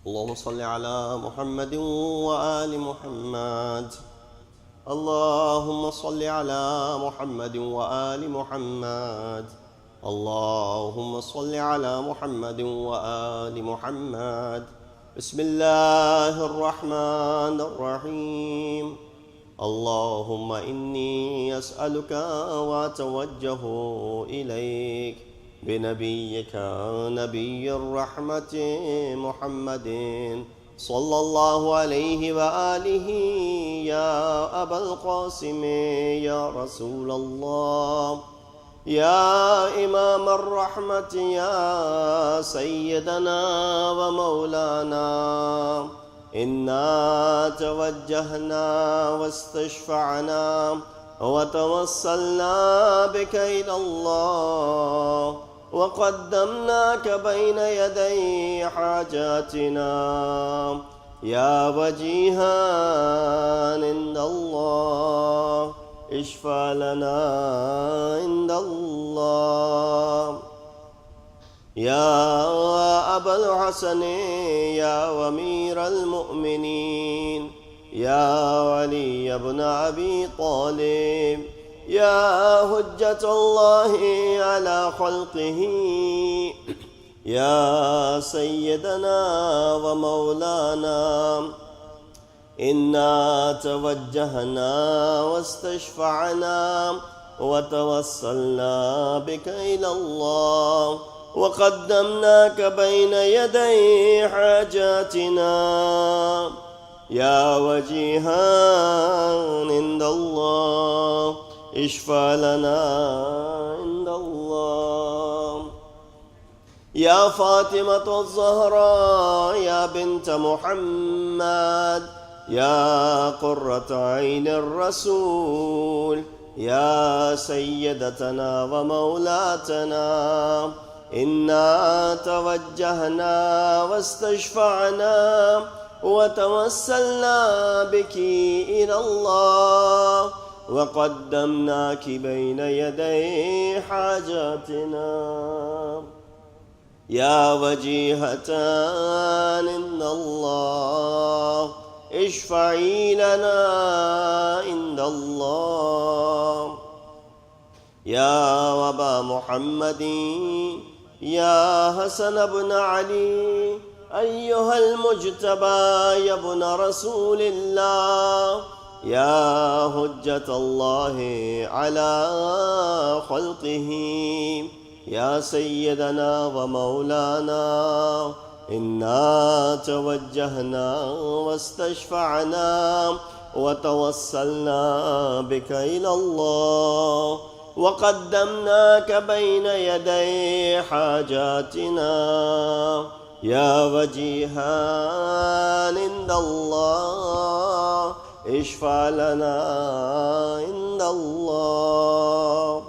اللهم صل على محمد وآل محمد. اللهم صل على محمد وآل محمد. اللهم صل على محمد وآل محمد. بسم الله الرحمن الرحيم. اللهم إني أسألك وأتوجه إليك بنبيك نبي الرحمة محمد صلى الله عليه وآله يا أبا القاسم يا رسول الله يا إمام الرحمة يا سيدنا ومولانا إنا توجهنا واستشفعنا وتوسلنا بك إلى الله وقدمناك بين يدي حاجاتنا يا وجيها عند الله اشفع لنا عند الله يا أبا الحسن يا أمير المؤمنين يا علي بن أبي طالب يا حجة الله على خلقه يا سيدنا ومولانا إنا توجهنا واستشفعنا وتوسلنا بك إلى الله وقدمناك بين يدي حاجاتنا يا وجيها عند الله اشفع لنا عند الله يا فاطمة الزهراء يا بنت محمد يا قرة عين الرسول يا سيدتنا ومولاتنا إنا توجهنا واستشفعنا وتوسلنا بك إلى الله وقدمناك بين يدي حاجاتنا يا وجيهة عند الله اشفعي لنا عند الله يا أبا محمد يا حسن بن علي أيها المجتبى يا ابن رسول الله يا حجة الله على خلقه يا سيدنا ومولانا إنا توجهنا واستشفعنا وتوسلنا بك إلى الله وقدمناك بين يدي حاجاتنا يا وجيها عند الله اشفع لنا عند الله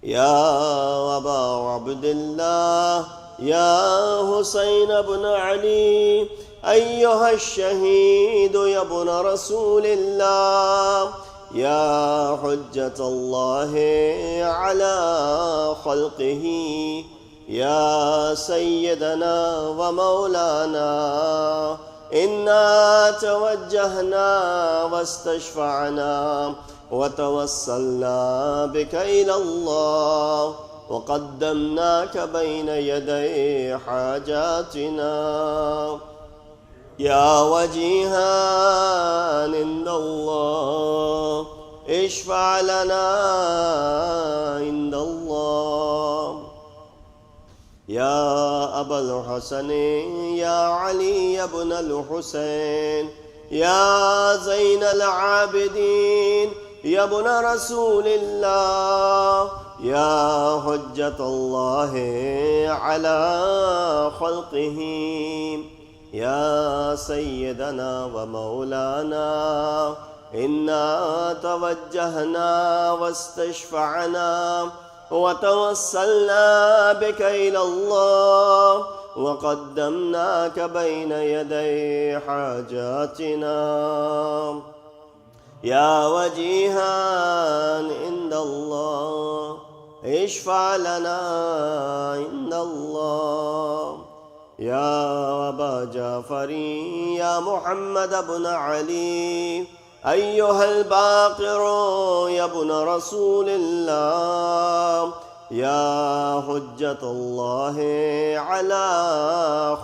يا أبا عبد الله يا حسين بن علي أيها الشهيد يا ابن رسول الله يا حجة الله على خلقه يا سيدنا ومولانا إنا توجهنا واستشفعنا وتوسلنا بك إلى الله وقدمناك بين يدي حاجاتنا يا وجيها عند الله اشفع لنا عند الله يا أبا الحسن يا علي بن الحسين يا زين العابدين يا ابن رسول الله يا حجة الله على خلقه يا سيدنا ومولانا إنا توجهنا واستشفعنا وتوسلنا بك إلى الله وقدمناك بين يدي حاجاتنا يا وجيها عند الله اشفع لنا عند الله يا أبا جعفر يا محمد بن علي أيها الباقر يا ابن رسول الله يا حجة الله على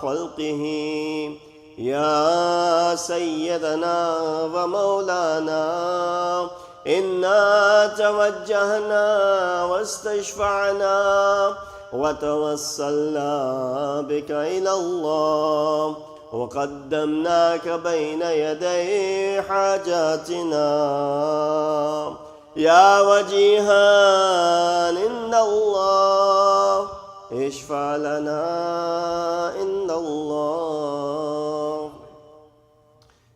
خلقه يا سيدنا ومولانا إنا توجهنا واستشفعنا وتوسلنا بك إلى الله وقدمناك بين يدي حاجاتنا يا وجيها عند الله اشفع لنا عند الله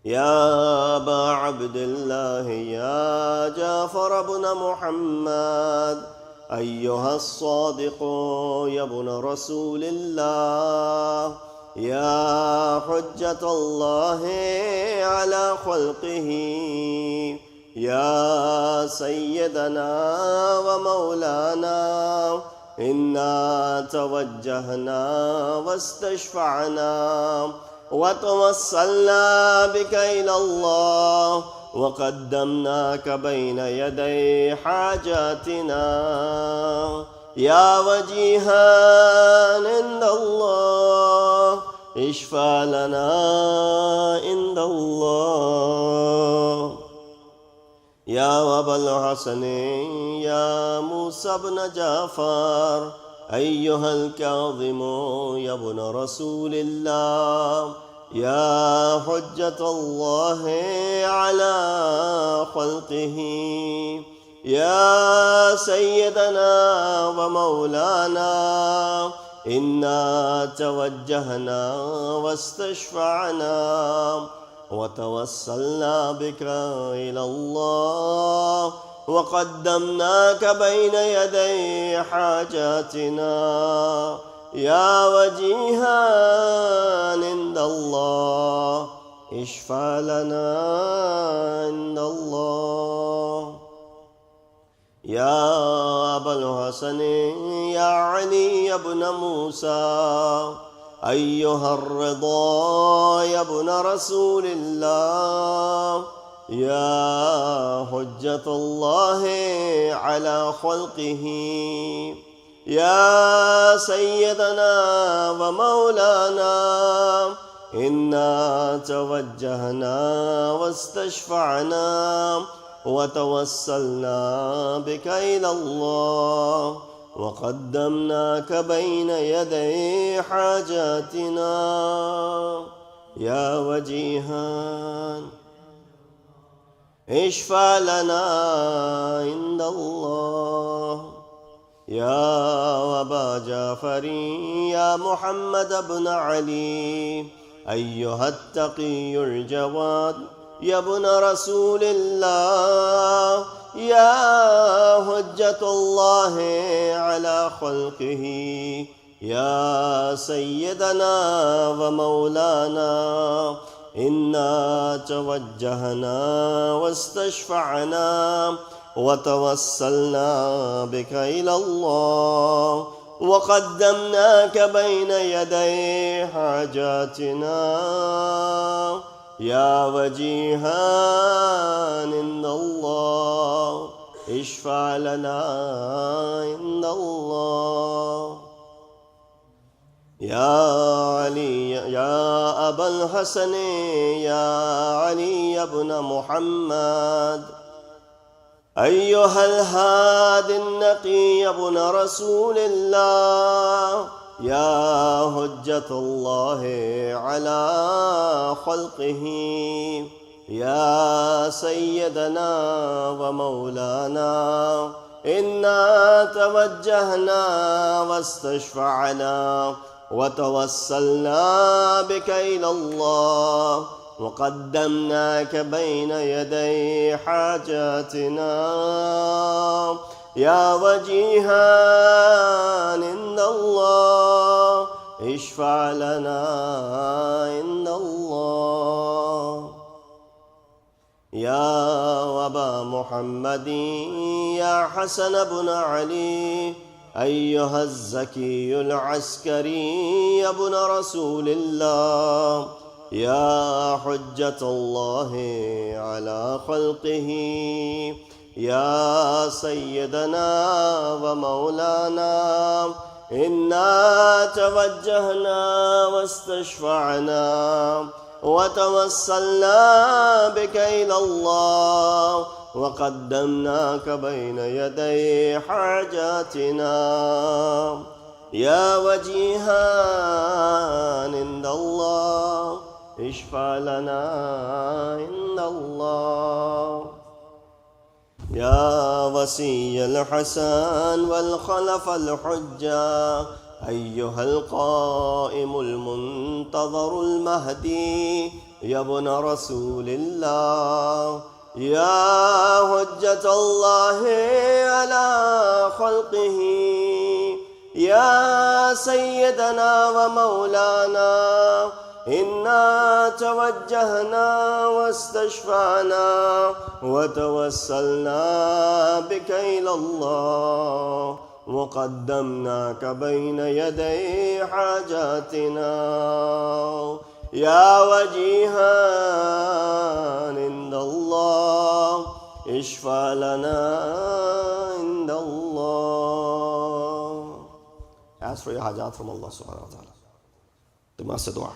يا أبا عبد الله يا جعفر بن محمد أيها الصادق يا ابن رسول الله يا حجة الله على خلقه يا سيدنا ومولانا إنا توجهنا واستشفعنا وتوسلنا بك إلى الله وقدمناك بين يدي حاجاتنا يا وجيها عند الله اشفع لنا عند الله يا أبا الحسن يا موسى بن جعفر أيها الكاظم يا ابن رسول الله يا حجة الله على خلقه يا سيدنا ومولانا إنا توجهنا واستشفعنا وتوسلنا بك إلى الله وقدمناك بين يدي حاجاتنا يا وجيها عند الله اشفع لنا عند الله يا أبا الحسن يا علي بن موسى أيها الرضا يا ابن رسول الله يا حجة الله على خلقه يا سيدنا ومولانا إنا توجهنا واستشفعنا وتوسلنا بك إلى الله وقدمناك بين يدي حاجاتنا يا وجيها اشفع لنا عند الله يا أبا جعفر يا محمد بن علي أيها التقي الجواد يا ابن رسول الله يا حجة الله على خلقه يا سيدنا ومولانا إنا توجهنا واستشفعنا وتوسلنا بك إلى الله وقدمناك بين يدي حاجاتنا يا وجيها عند الله اشفع لنا عند الله يا علي يا أبا الحسن يا علي بن محمد أيها الهادي النقي يا ابن رسول الله يا حجة الله على خلقه يا سيدنا ومولانا إنا توجهنا واستشفعنا وتوسلنا بك إلى الله وقدمناك بين يدي حاجاتنا يا وجيها عند الله اشفع لنا عند الله يا أبا محمد يا حسن بن علي أيها الزكي العسكري يا ابن رسول الله يا حجة الله على خلقه يا سيدنا ومولانا إنا توجهنا واستشفعنا وتوسلنا بك إلى الله وقدمناك بين يدي حاجاتنا يا وجيها عند الله اشفع لنا عند الله يا وصي الحسن والخلف الحجة أيها القائم المنتظر المهدي يا ابن رسول الله يا حجة الله على خلقه يا سيدنا ومولانا إنا توجهنا واستشفعنا وتوسلنا بك إلى الله وقدمناك بين يدي حاجاتنا يا وجيها عند الله اشفع لنا عند الله. Ask for your hajat from Allah subhanahu wa ta'ala. The master dua.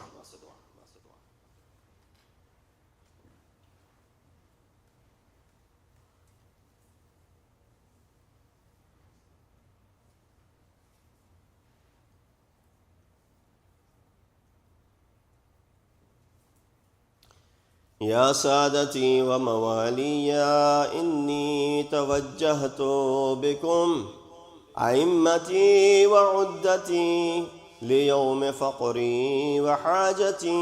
يا سادتي وموالي إني توجهت بكم أئمتي وعدتي ليوم فقري وحاجتي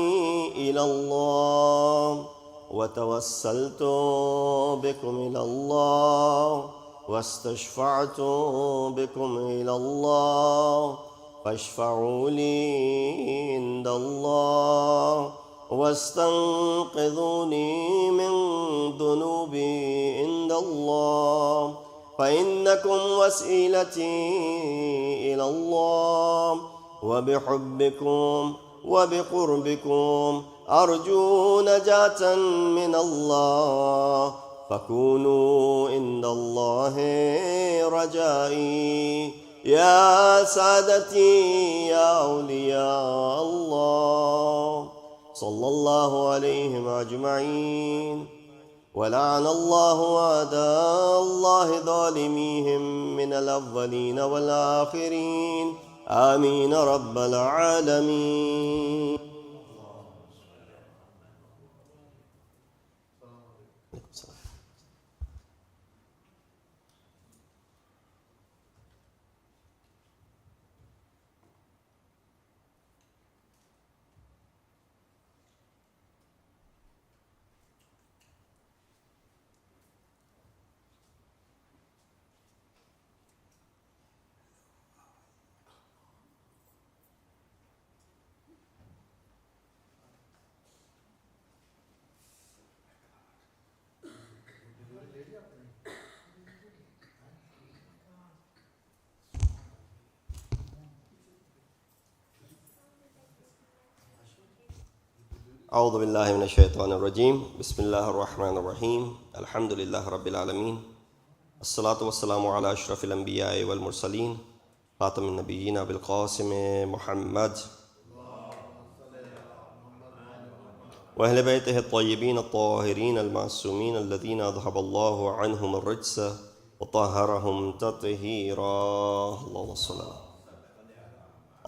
إلى الله وتوسلت بكم إلى الله واستشفعت بكم إلى الله فاشفعوا لي عند الله واستنقذوني من ذنوبي عند الله فإنكم وسيلتي إلى الله وبحبكم وبقربكم أرجو نجاة من الله فكونوا عند الله رجائي يا سادتي يا أولياء الله صلى الله عليهم أجمعين ولعن الله أعداء الله ظالميهم من الأولين والآخرين آمين رب العالمين. أعوذ بالله من الشيطان الرجيم بسم الله الرحمن الرحيم الحمد لله رب العالمين الصلاة والسلام على أشرف الأنبياء والمرسلين خاتم النبيين بالقاسم محمد وأهل بيته الطيبين الطاهرين المعصومين الذين أذهب الله عنهم الرجس وطهرهم تطهيرا اللهم صل على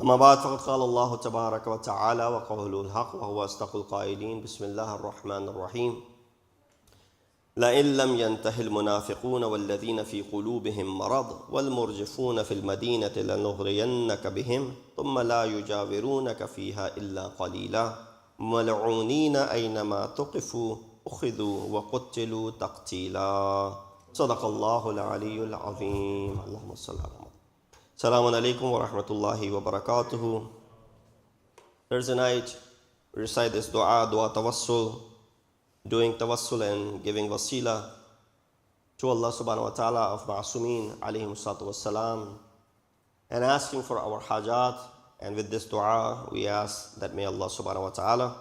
أما بعد فقد قال الله تبارك وتعالى وقوله الحق وهو أصدق القائلين بسم الله الرحمن الرحيم لئن لم ينته المنافقون والذين في قلوبهم مرض والمرجفون في المدينة لنغرينك بهم ثم لا يجاورونك فيها إلا قليلا ملعونين أينما تقفوا أخذوا وقتلوا تقتيلا صدق الله العلي العظيم اللهم صل على محمد. Assalamu alaikum wa rahmatullahi wa barakatuhu. Thursday night, we recite this dua tawassul, doing tawassul and giving wasila to Allah subhanahu wa ta'ala of Ma'asumin alayhim salatu wassalam, and asking for our hajat. And with this dua, we ask that may Allah subhanahu wa ta'ala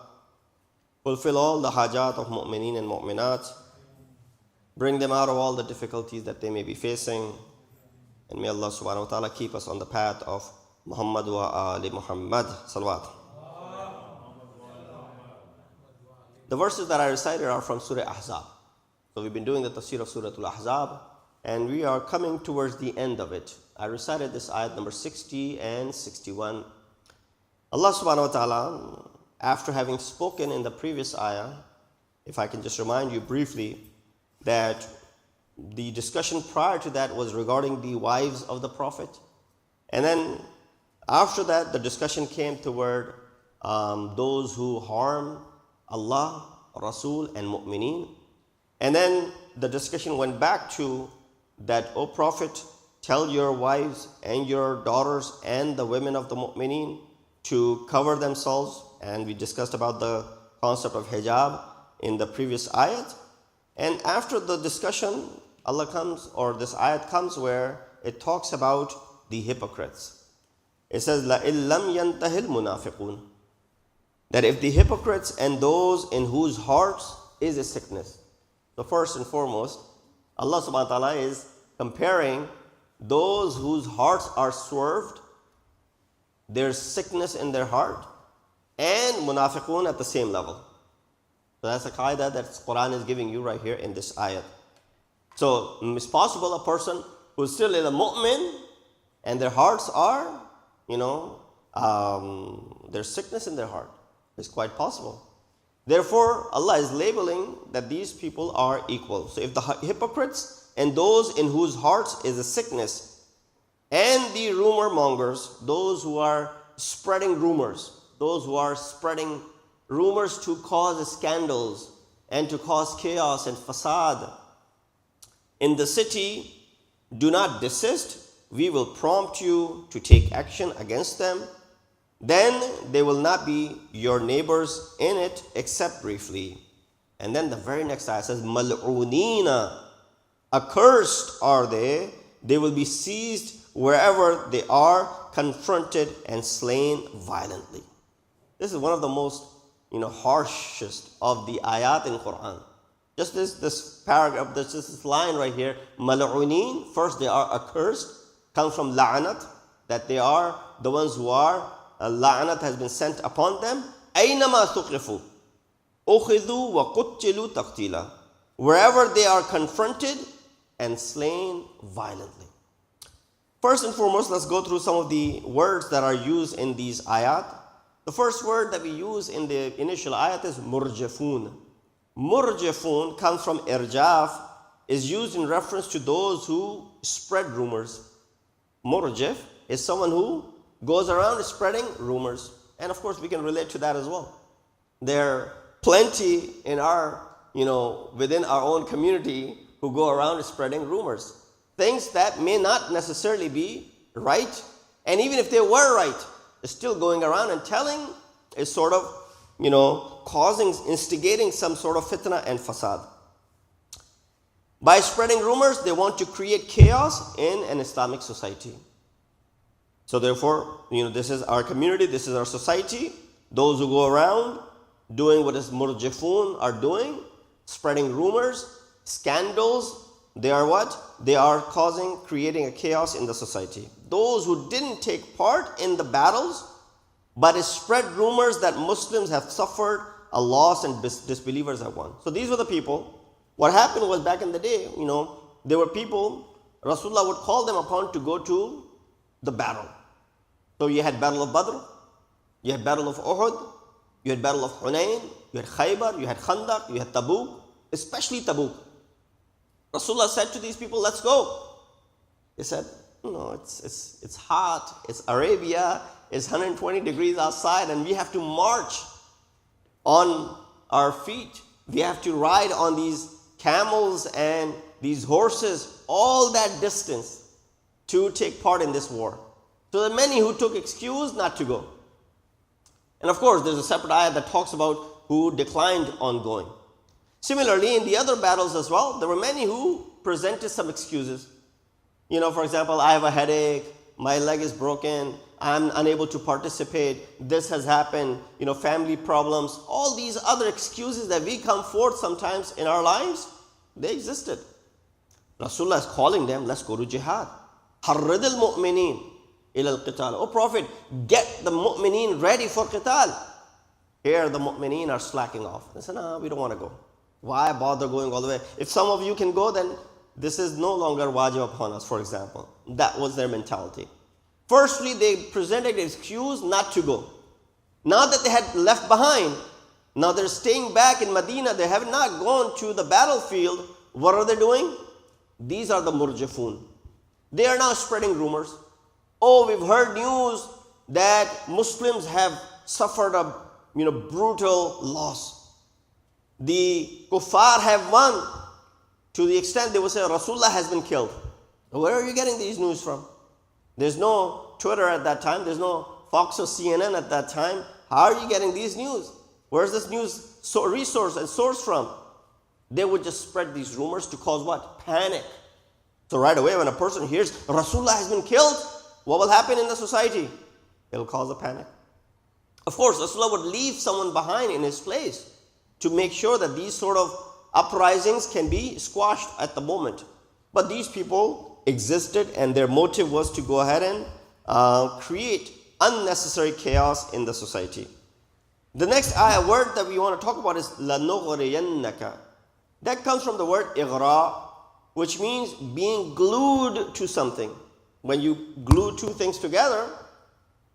fulfill all the hajat of mu'mineen and mu'minat, bring them out of all the difficulties that they may be facing, and may Allah subhanahu wa ta'ala keep us on the path of Muhammad wa Ali Muhammad salawat. The verses that I recited are from Surah Ahzab. So we've been doing the tafsir of Surah Ahzab, and we are coming towards the end of it. I recited this ayat number 60 and 61. Allah subhanahu wa ta'ala, after having spoken in the previous ayah, if I can just remind you briefly, that the discussion prior to that was regarding the wives of the Prophet. And then after that, the discussion came toward those who harm Allah, Rasul, and Mu'mineen. And then the discussion went back to that, O Prophet, tell your wives and your daughters and the women of the Mu'mineen to cover themselves. And we discussed about the concept of hijab in the previous ayat. And after the discussion, Allah comes, or this ayat comes, where it talks about the hypocrites. It says, لَإِن لَمْ يَنْتَهِ الْمُنَافِقُونَ, that if the hypocrites and those in whose hearts is a sickness. So first and foremost, Allah subhanahu wa ta'ala is comparing those whose hearts are swerved, there's sickness in their heart, and munafiqun at the same level. So that's a qaida that Quran is giving you right here in this ayat. So it's possible a person who's still a mu'min and their hearts are, there's sickness in their heart. It's quite possible. Therefore, Allah is labeling that these people are equal. So if the hypocrites and those in whose hearts is a sickness, and the rumor mongers, those who are spreading rumors, those who are spreading rumors to cause scandals and to cause chaos and fasad in the city, do not desist. We will prompt you to take action against them. Then they will not be your neighbors in it except briefly. And then the very next ayah says, Mal'unina, accursed are they. They will be seized wherever they are, confronted and slain violently. This is one of the most harshest of the ayat in Quran. Just this paragraph, this line right here, Mal'unin, first they are accursed, comes from la'anat, that they are the ones who are, la'anat has been sent upon them. أَيْنَمَا ثُقِفُوا أُخِذُوا وَقُتِّلُوا تَقْتِيلًا, wherever they are confronted and slain violently. First and foremost, let's go through some of the words that are used in these ayat. The first word that we use in the initial ayat is murjafun. Murjafun comes from irjaf, is used in reference to those who spread rumors. Murjaf is someone who goes around spreading rumors. And of course, we can relate to that as well. There are plenty in our, within our own community who go around spreading rumors. Things that may not necessarily be right. And even if they were right, they're still going around and telling is sort of, instigating some sort of fitna and fasad. By spreading rumors, they want to create chaos in an Islamic society. So therefore, this is our community, this is our society. Those who go around doing what is murjifun are doing, spreading rumors, scandals, they are what? They are creating a chaos in the society. Those who didn't take part in the battles, but spread rumors that Muslims have suffered a loss and disbelievers have won. So these were the people. What happened was back in the day, there were people, Rasulullah would call them upon to go to the battle. So you had Battle of Badr, you had Battle of Uhud, you had Battle of Hunayn, you had Khaybar, you had Khandaq, you had Tabuk, especially Tabuk. Rasulullah said to these people, let's go. They said, it's hot, it's Arabia, it's 120 degrees outside, and we have to march on our feet. We have to ride on these camels and these horses all that distance to take part in this war. So there are many who took excuse not to go. And of course, there's a separate ayah that talks about who declined on going. Similarly, in the other battles as well, there were many who presented some excuses. For example, I have a headache, my leg is broken, I'm unable to participate, this has happened, family problems, all these other excuses that we come forth sometimes in our lives, they existed. Rasulullah is calling them, let's go to jihad. Harrid al-mu'mineen ila al-qital. Oh Prophet, get the mu'mineen ready for qital. Here the mu'mineen are slacking off. They say, no, we don't want to go. Why bother going all the way? If some of you can go, then this is no longer wajib upon us, for example. That was their mentality. Firstly, they presented an excuse not to go. Now that they had left behind, now they're staying back in Medina, they have not gone to the battlefield. What are they doing? These are the murjifun. They are now spreading rumors. Oh, we've heard news that Muslims have suffered a brutal loss. The kuffar have won, to the extent they will say Rasulullah has been killed. Where are you getting these news from? There's no Twitter at that time. There's no Fox or CNN at that time. How are you getting these news? Where's this news resource and source from? They would just spread these rumors to cause what? Panic. So right away when a person hears Rasulullah has been killed, what will happen in the society? It'll cause a panic. Of course, Rasulullah would leave someone behind in his place to make sure that these sort of uprisings can be squashed at the moment. But these people existed and their motive was to go ahead and create unnecessary chaos in the society. The next word that we want to talk about is لَنُغْرِيَنَّكَ. That comes from the word ighra, which means being glued to something. When you glue two things together,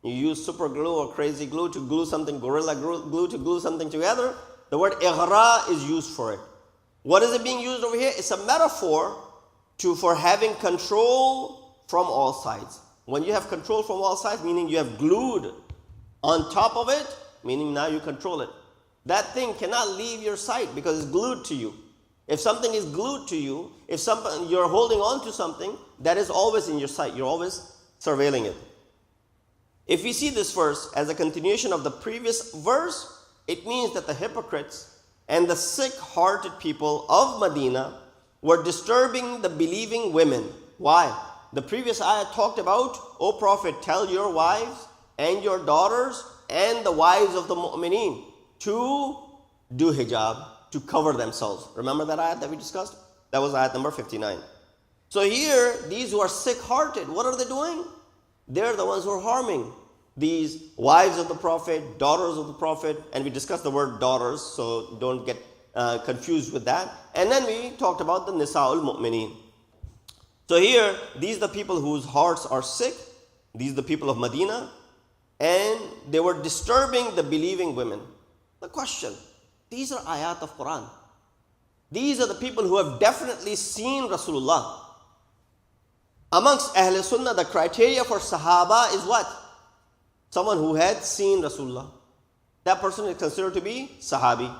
you use super glue or crazy glue to glue something, gorilla glue to glue something together. The word ighra is used for it. What is it being used over here? It's a metaphor for having control from all sides. When you have control from all sides, meaning you have glued on top of it, meaning now you control it. That thing cannot leave your sight because it's glued to you. If something is glued to you, if you're holding on to something, that is always in your sight. You're always surveilling it. If we see this verse as a continuation of the previous verse, it means that the hypocrites and the sick-hearted people of Medina were disturbing the believing women. Why? The previous ayah talked about, O Prophet, tell your wives and your daughters and the wives of the mu'mineen to do hijab, to cover themselves. Remember that ayat that we discussed? That was ayat number 59. So here, these who are sick-hearted, what are they doing? They're the ones who are harming these wives of the Prophet, daughters of the Prophet, and we discussed the word daughters, so don't get confused with that. And then we talked about the Nisa'ul Mu'mineen. So here, these are the people whose hearts are sick. These are the people of Medina. And they were disturbing the believing women. The question, these are ayat of Quran. These are the people who have definitely seen Rasulullah. Amongst Ahl Sunnah, the criteria for Sahaba is what? Someone who had seen Rasulullah. That person is considered to be Sahabi.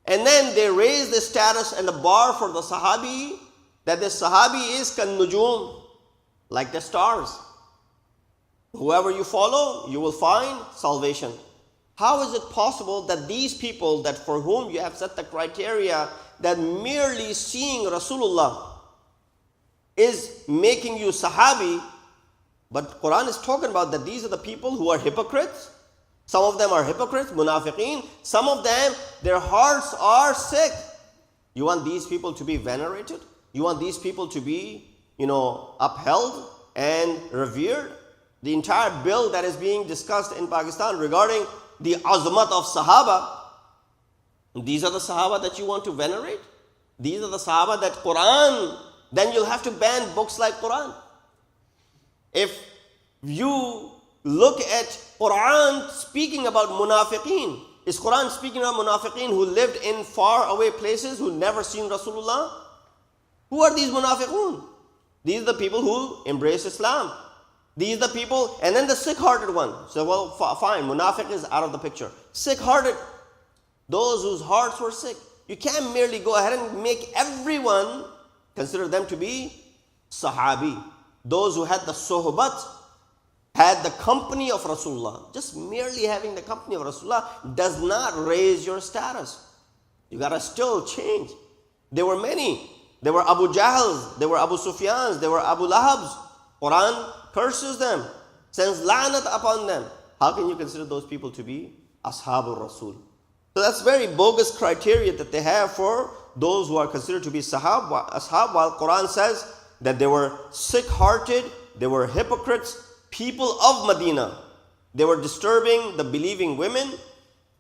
And then they raise the status and the bar for the Sahabi, that the Sahabi is kan nujum, like the stars. Whoever you follow, you will find salvation. How is it possible that these people that for whom you have set the criteria that merely seeing Rasulullah is making you Sahabi, but Quran is talking about that these are the people who are hypocrites? Some of them are hypocrites, munafiqeen. Some of them, their hearts are sick. You want these people to be venerated? You want these people to be, upheld and revered? The entire bill that is being discussed in Pakistan regarding the azmat of Sahaba, these are the Sahaba that you want to venerate? These are the Sahaba that Quran, then you'll have to ban books like Quran. If you look at Quran speaking about munafiqeen, is Quran speaking about munafiqeen who lived in far away places, who never seen Rasulullah? Who are these munafiqun? These are the people who embrace Islam. These are the people, and then the sick-hearted one. So, well, fine, munafiq is out of the picture. Sick-hearted, those whose hearts were sick. You can't merely go ahead and make everyone consider them to be Sahabi. Those who had the sohbat, had the company of Rasulullah. Just merely having the company of Rasulullah does not raise your status. You gotta still change. There were many. There were Abu Jahls, there were Abu Sufyans, there were Abu Lahabs. Quran curses them, sends la'nat upon them. How can you consider those people to be Ashabul Rasul? So that's very bogus criteria that they have for those who are considered to be ashab, while Quran says that they were sick-hearted, they were hypocrites, people of Medina. They were disturbing the believing women.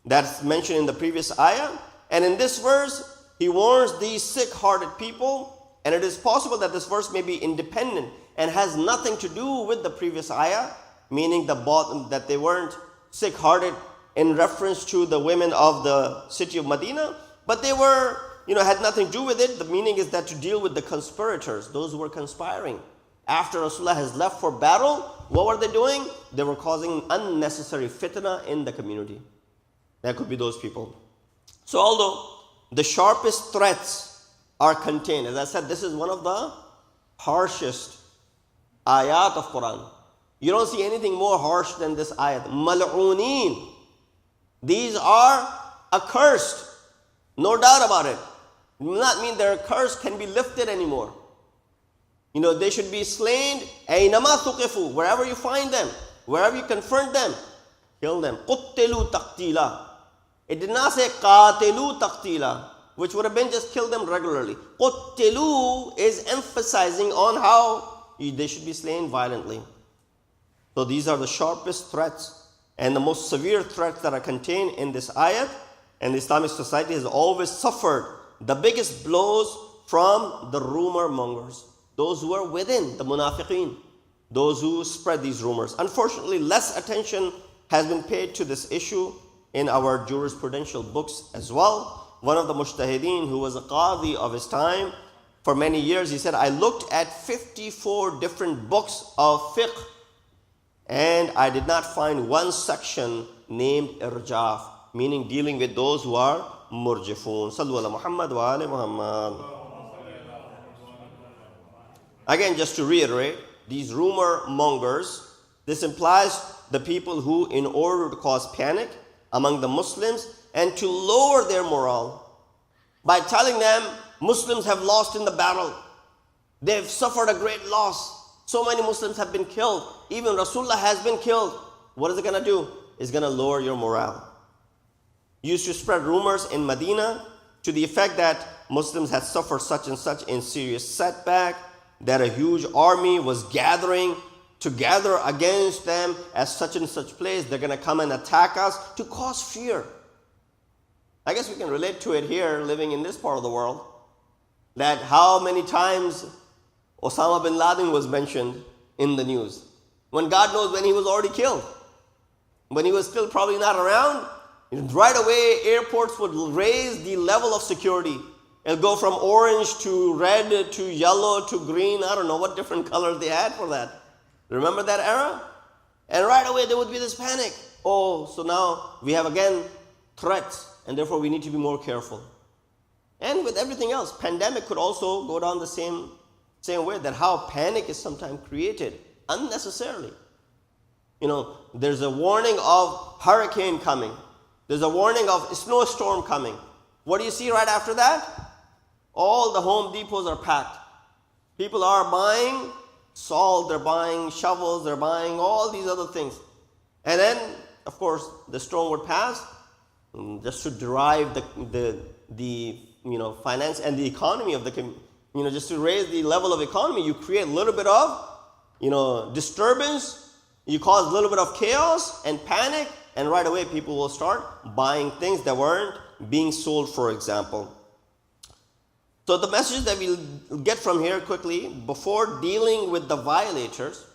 That's mentioned in the previous ayah. And in this verse, he warns these sick-hearted people, and it is possible that this verse may be independent and has nothing to do with the previous ayah, meaning that they weren't sick-hearted in reference to the women of the city of Medina, but they were, had nothing to do with it. The meaning is that to deal with the conspirators, those who were conspiring. After Rasulullah has left for battle, what were they doing? They were causing unnecessary fitna in the community. That could be those people. So although the sharpest threats are contained, as I said, this is one of the harshest ayat of Quran. You don't see anything more harsh than this ayat. Mal'ooneen. These are accursed. No doubt about it. It does not mean their curse can be lifted anymore. They should be slain. Aynama thuqifu. Wherever you find them, wherever you confront them, kill them. Quttilu taqtila. It did not say qatilu taqtila, which would have been just kill them regularly. Quttilu is emphasizing on how they should be slain violently. So these are the sharpest threats and the most severe threats that are contained in this ayat. And the Islamic society has always suffered the biggest blows from the rumor mongers, those who are within the munafiqeen, those who spread these rumors. Unfortunately, less attention has been paid to this issue in our jurisprudential books as well. One of the mujtahideen who was a qadi of his time for many years, he said, I looked at 54 different books of fiqh and I did not find one section named irjaf, meaning dealing with those who are murjifun. Sallu ala Muhammad wa ali Muhammad. Again, just to reiterate, these rumor mongers, this implies the people who, in order to cause panic among the Muslims and to lower their morale by telling them Muslims have lost in the battle, they've suffered a great loss, so many Muslims have been killed, even Rasulullah has been killed. What is it going to do? It's going to lower your morale. Used to spread rumors in Medina to the effect that Muslims had suffered such and such in serious setback, that a huge army was gathering to gather against them at such and such place. They're going to come and attack us, to cause fear. I guess we can relate to it here, living in this part of the world, that how many times Osama bin Laden was mentioned in the news, when God knows when he was already killed, when he was still probably not around. Right away, airports would raise the level of security. It'll go from orange to red to yellow to green. I don't know what different colors they had for that. Remember that era? And right away there would be this panic. Oh, so now we have again threats, and therefore we need to be more careful. And with everything else, pandemic could also go down the same way, that how panic is sometimes created unnecessarily. There's a warning of hurricane coming. There's a warning of a snowstorm coming. What do you see right after that? All the Home Depots are packed. People are buying salt, they're buying shovels, they're buying all these other things. And then, of course, the storm would pass, just to derive the finance and the economy of just to raise the level of economy. You create a little bit of, disturbance, you cause a little bit of chaos and panic, and right away people will start buying things that weren't being sold, for example. So the message that we'll get from here quickly, before dealing with the violators,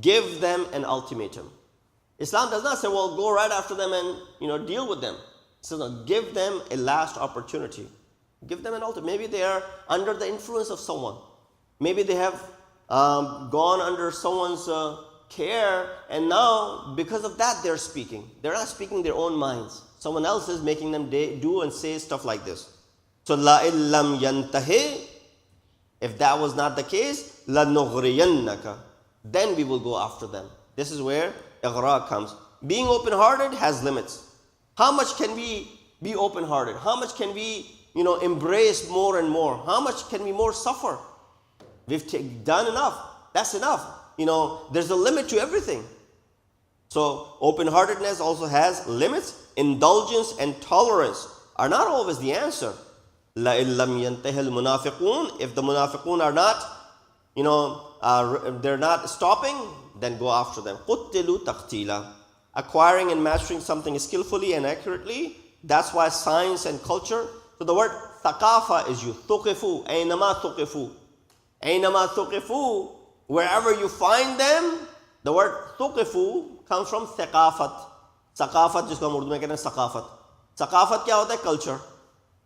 give them an ultimatum. Islam does not say, well, go right after them and deal with them. It says, no, give them a last opportunity. Give them an ultimatum. Maybe they are under the influence of someone. Maybe they have gone under someone's care, and now because of that they're speaking. They're not speaking their own minds. Someone else is making them do and say stuff like this. So la illam yantahi, if that was not the case, la nughriyannaka, then we will go after them. This is where ighra comes. Being open-hearted has limits. How much can we be open-hearted? How much can we embrace more and more? How much can we more suffer? We've done enough. That's enough. There's a limit to everything. So open-heartedness also has limits. Indulgence and tolerance are not always the answer. لَإِن لَمْ يَنْتَهِ الْمُنَافِقُونَ. If the munafiqun are not, they're not stopping, then go after them. قُتِّلُوا تَقْتِيلًا. Acquiring and mastering something skillfully and accurately. That's why science and culture. So the word thaqafa is used. ثُقِفُوا أَيْنَمَا ثُقِفُوا. أَيْنَمَا ثُقِفُوا. Wherever you find them, the word ثُقِفُوا comes from thaqafat. Thaqafat जिसको हम उर्दू में कहते हैं thaqafat. Thaqafat क्या होता है? Culture.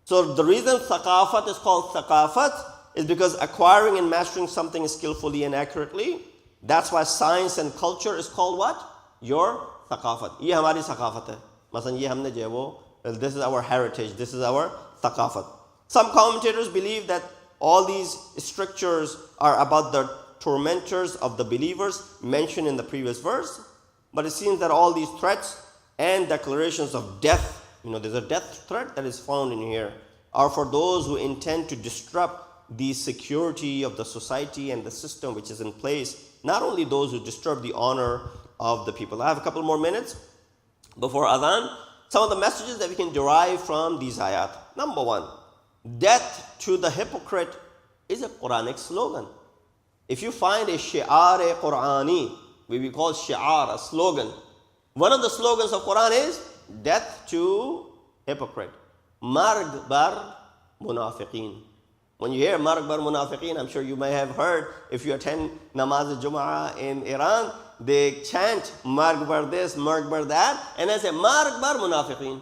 So the reason thaqafat is called thaqafat is because acquiring and mastering something skillfully and accurately. That's why science and culture is called what? Your thaqafat. ये हमारी thaqafat है. मसलन ये हमने जो है वो, this is our heritage, this is our thaqafat. Some commentators believe that all these strictures are about the tormentors of the believers mentioned in the previous verse. But it seems that all these threats and declarations of death, there's a death threat that is found in here, are for those who intend to disrupt the security of the society and the system which is in place. Not only those who disturb the honor of the people. I have a couple more minutes before Adhan. Some of the messages that we can derive from these ayat. Number one, death to the hypocrite is a Quranic slogan. If you find a shi'ar Qurani, we call shi'ar, a slogan. One of the slogans of Quran is death to hypocrite. Marg bar munafiqeen. When you hear marg bar munafiqeen, I'm sure you may have heard, if you attend Namaz al-Jum'ah in Iran, they chant marg bar this, marg bar that, and they say marg bar munafiqeen.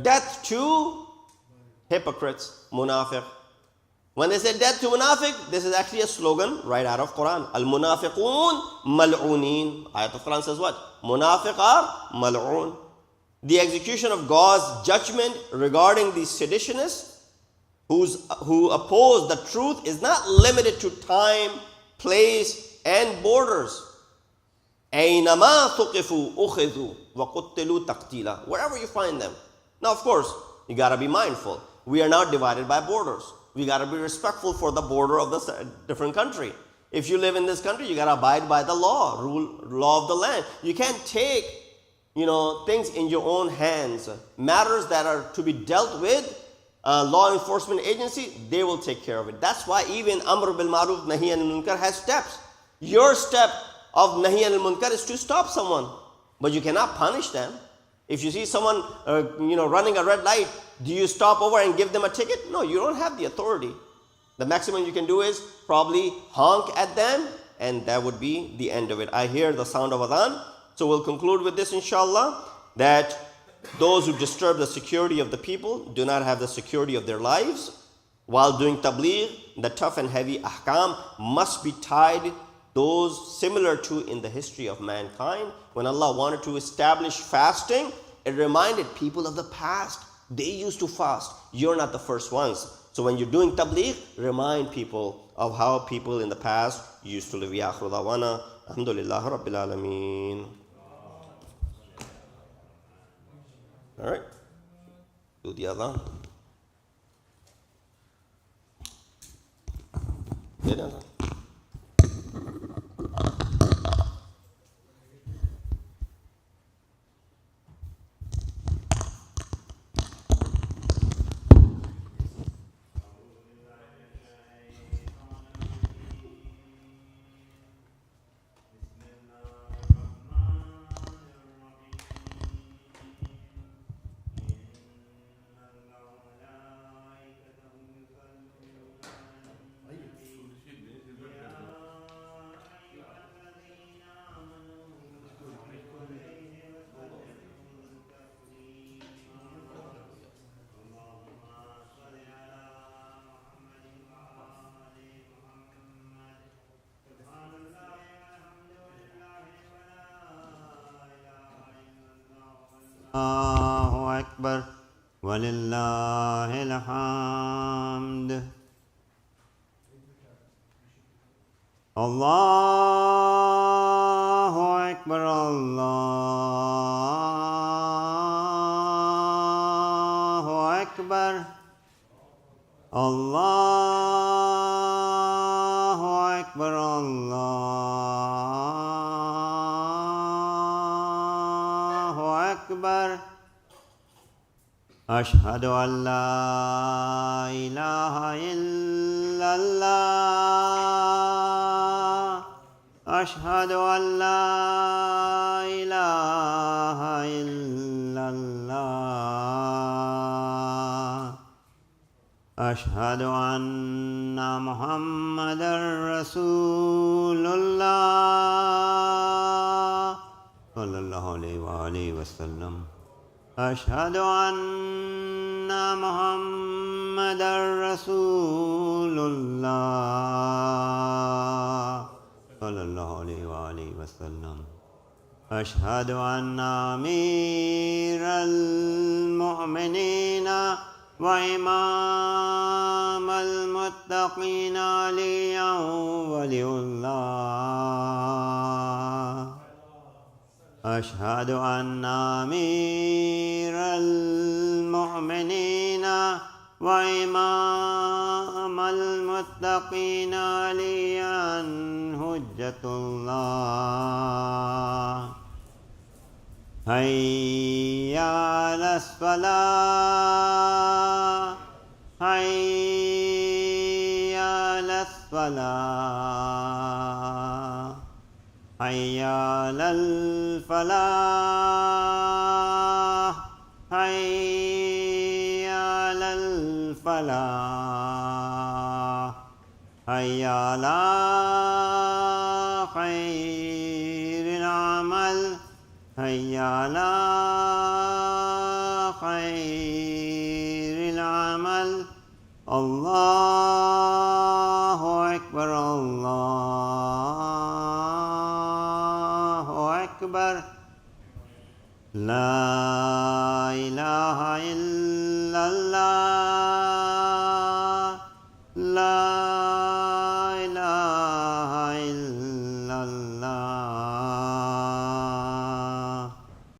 Death to hypocrites, munafiq. When they say death to munafiq, this is actually a slogan right out of Quran. Al-munafiqun mal'uneen. Ayat of Quran says what? Munafiq are mal'un. The execution of God's judgment regarding these seditionists who oppose the truth is not limited to time, place, and borders. أَيْنَمَا ثُقِفُوا أُخِذُوا وَقُتِّلُوا تَقْتِيلًا. Wherever you find them. Now, of course, you got to be mindful. We are not divided by borders. We got to be respectful for the border of the different country. If you live in this country, you got to abide by the law of the land. You can't take, things in your own hands. Matters that are to be dealt with, law enforcement agency, they will take care of it. That's why even Amr bil Ma'ruf, Nahi anil Munkar has steps. Your step of Nahi anil Munkar is to stop someone, but you cannot punish them. If you see someone, running a red light, do you stop over and give them a ticket? No, you don't have the authority. The maximum you can do is probably honk at them, and that would be the end of it. I hear the sound of adhan. So we'll conclude with this, inshallah, that those who disturb the security of the people do not have the security of their lives. While doing tabligh, the tough and heavy ahkam must be tied, those similar to in the history of mankind. When Allah wanted to establish fasting, it reminded people of the past. They used to fast. You're not the first ones. So when you're doing tabligh, remind people of how people in the past used to live. Ya akhiru da'wana, alhamdulillahi rabbil alameen. All right. Do the adhan. Get adhan. Allahu Akbar walillahil hamd. Allahu Akbar, Allahu Akbar, Allahu Akbar. أكبر الله أكبر أشهد أن لا إله إلا الله أشهد أن لا إله إلا الله أشهد أن محمدًا رسول الله صلى الله عليه وآله وسلم أشهد أن محمدًا رسول الله صلى الله عليه وآله وسلم أشهد أن أمير المؤمنين وإمام المتقين عليا ولي الله أشهد أن أمير المؤمنين وإمام المتقين عليا حجة الله حي على الصلاة حي على الصلاة حي على الفلاح حي على الفلاح حي على خير العمل حي على خير العمل الله أكبر الله أكبر لا إله إلا الله